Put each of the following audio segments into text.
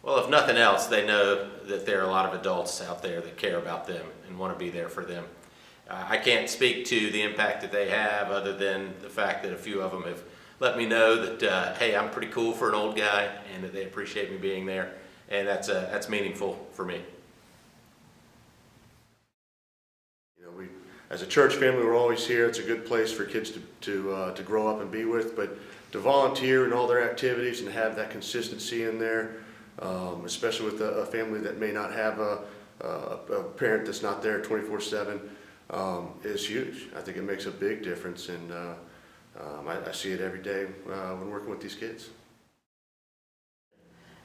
Well, if nothing else, they know that there are a lot of adults out there that care about them and want to be there for them. I can't speak to the impact that they have other than the fact that a few of them have let me know that, hey, I'm pretty cool for an old guy, and that they appreciate me being there, and that's meaningful for me. As a church family, we're always here. It's a good place for kids to grow up and be with, but to volunteer in all their activities and have that consistency in there, especially with a family that may not have a parent that's not there 24/7, is huge. I think it makes a big difference, and I see it every day when working with these kids.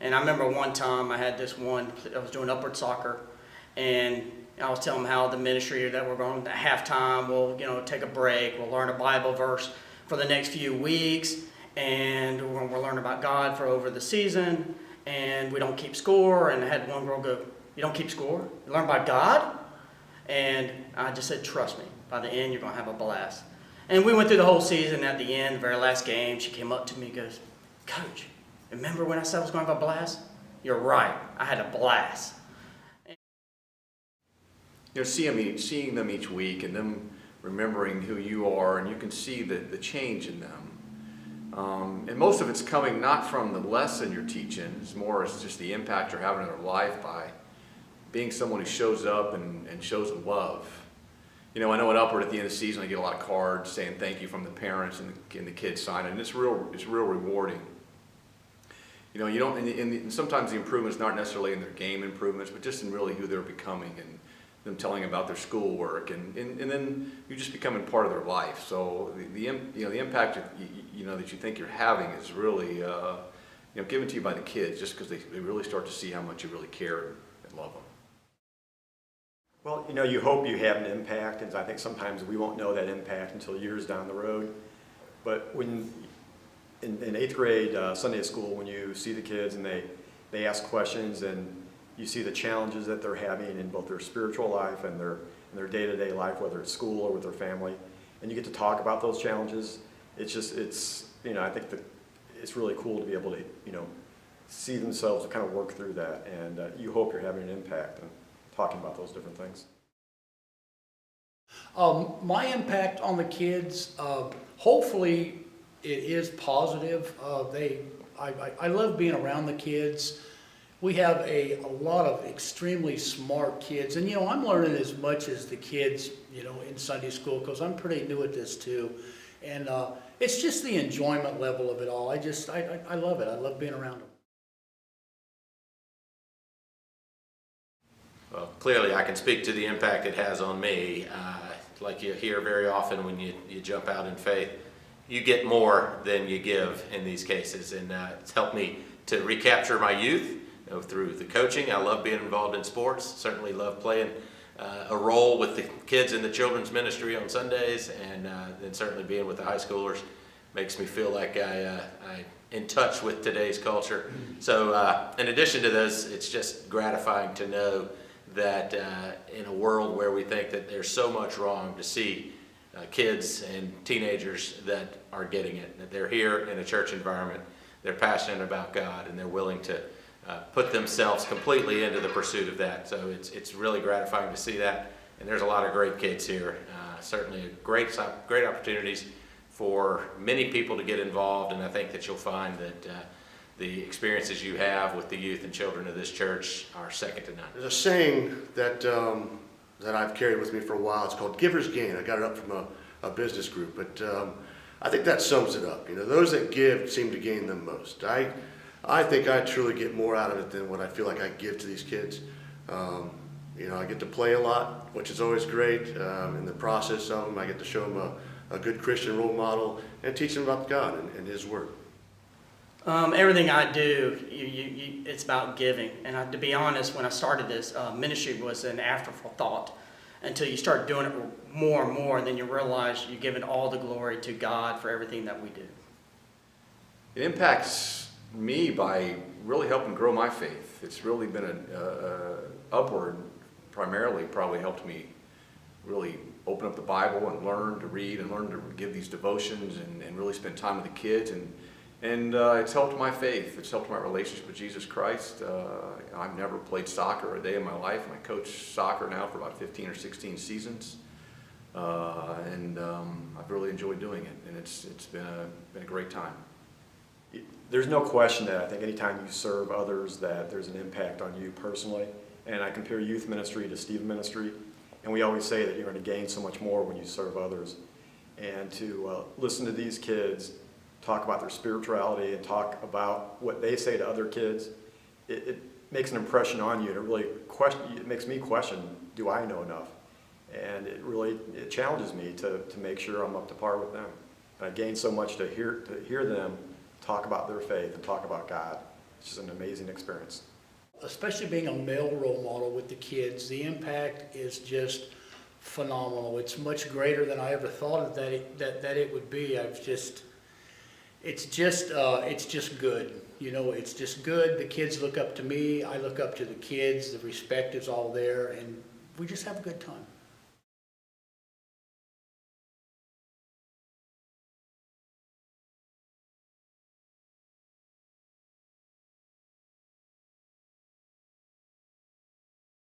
And I remember one time I was doing upward soccer, and I was telling them how the ministry that we're going to halftime, we'll take a break, we'll learn a Bible verse for the next few weeks, and we'll learn about God for over the season, and we don't keep score. And I had one girl go, "You don't keep score? You learn about God?" And I just said, "Trust me, by the end you're going to have a blast." And we went through the whole season. At the end, the very last game, she came up to me and goes, "Coach, remember when I said I was going to have a blast? You're right, I had a blast." Seeing them each week and them remembering who you are, and you can see the change in them. And most of it's coming not from the lesson you're teaching, it's more as just the impact you're having in their life by being someone who shows up and shows love. I know at Upward at the end of the season I get a lot of cards saying thank you from the parents and the kids sign it, and it's real rewarding. You don't, and sometimes the improvements aren't necessarily in their game improvements, but just in really who they're becoming and them telling about their schoolwork, and then you're just becoming part of their life. So the impact that you think you're having is really given to you by the kids, just because they really start to see how much you really care and love them. Well, you hope you have an impact, and I think sometimes we won't know that impact until years down the road. But when in 8th grade Sunday school, when you see the kids and they ask questions, and you see the challenges that they're having in both their spiritual life and their day-to-day life, whether it's school or with their family, and you get to talk about those challenges, I think that it's really cool to be able to, see themselves kind of work through that, and you hope you're having an impact on talking about those different things. My impact on the kids, hopefully it is positive. I love being around the kids. We have a lot of extremely smart kids, and I'm learning as much as the kids, in Sunday school, because I'm pretty new at this too, and it's just the enjoyment level of it all. I love it. I love being around them. Well, clearly I can speak to the impact it has on me. Like you hear very often when you jump out in faith, you get more than you give in these cases, and it's helped me to recapture my youth. Through the coaching. I love being involved in sports, certainly love playing a role with the kids in the children's ministry on Sundays, and then certainly being with the high schoolers makes me feel like I'm in touch with today's culture. So in addition to this, it's just gratifying to know that in a world where we think that there's so much wrong, to see kids and teenagers that are getting it, that they're here in a church environment, they're passionate about God, and they're willing to put themselves completely into the pursuit of that. So it's really gratifying to see that, and there's a lot of great kids here. Certainly great opportunities for many people to get involved, and I think that you'll find that the experiences you have with the youth and children of this church are second to none. There's a saying that I've carried with me for a while. It's called giver's gain. I got it up from a business group, but I think that sums it up. Those that give seem to gain the most. I think I truly get more out of it than what I feel like I give to these kids. I get to play a lot, which is always great. In the process of them, I get to show them a good Christian role model and teach them about God and His Word. Everything I do, it's about giving. And to be honest, when I started this, ministry was an afterthought until you start doing it more and more, and then you realize you're giving all the glory to God for everything that we do. It impacts me by really helping grow my faith. It's really been Upward primarily probably helped me really open up the Bible and learn to read and learn to give these devotions and really spend time with the kids and And it's helped my faith. It's helped my relationship with Jesus Christ. I've never played soccer a day in my life. I coach soccer now for about 15 or 16 seasons. And I've really enjoyed doing it. And it's been a great time. There's no question that I think anytime you serve others that there's an impact on you personally. And I compare youth ministry to Stephen ministry. And we always say that you're going to gain so much more when you serve others. And to listen to these kids talk about their spirituality and talk about what they say to other kids, it makes an impression on you, and it makes me question, do I know enough? And it challenges me to make sure I'm up to par with them. And I gain so much to hear them talk about their faith and talk about God. It's just an amazing experience. Especially being a male role model with the kids, the impact is just phenomenal. It's much greater than I ever thought that it would be. It's just good. You know, it's just good. The kids look up to me. I look up to the kids. The respect is all there, and we just have a good time.